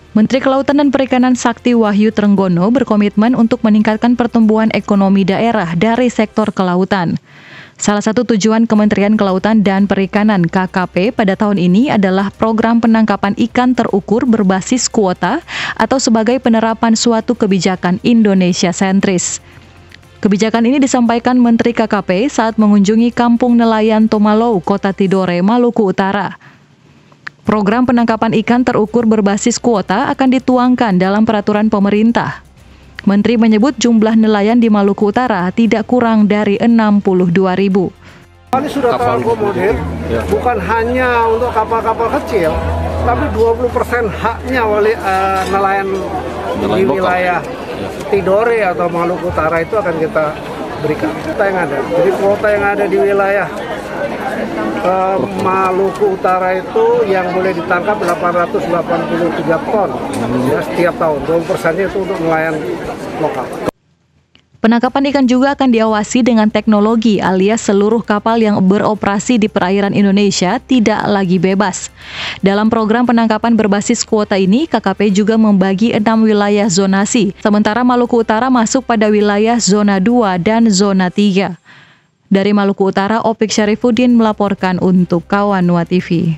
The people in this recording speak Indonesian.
Menteri Kelautan dan Perikanan Sakti Wahyu Trenggono berkomitmen untuk meningkatkan pertumbuhan ekonomi daerah dari sektor kelautan. Salah satu tujuan Kementerian Kelautan dan Perikanan (KKP) pada tahun ini adalah program penangkapan ikan terukur berbasis kuota atau sebagai penerapan suatu kebijakan Indonesia sentris. Kebijakan ini disampaikan Menteri KKP saat mengunjungi Kampung Nelayan Tomalou, Kota Tidore, Maluku Utara. Program penangkapan ikan terukur berbasis kuota akan dituangkan dalam peraturan pemerintah. Menteri menyebut jumlah nelayan di Maluku Utara tidak kurang dari 62.000. Ini sudah terakomodir, bukan hanya untuk kapal-kapal kecil, tapi 20% haknya oleh nelayan di wilayah Tidore atau Maluku Utara itu akan kita berikan. Kuota yang ada, jadi kuota yang ada di wilayah Maluku Utara itu yang boleh ditangkap 883 ton ya, setiap tahun. 20%-nya itu untuk nelayan lokal. Penangkapan ikan juga akan diawasi dengan teknologi alias seluruh kapal yang beroperasi di perairan Indonesia tidak lagi bebas. Dalam program penangkapan berbasis kuota ini, KKP juga membagi 6 wilayah zonasi, sementara Maluku Utara masuk pada wilayah zona 2 dan zona 3. Dari Maluku Utara, Opik Syarifuddin melaporkan untuk Kawan Nuwa TV.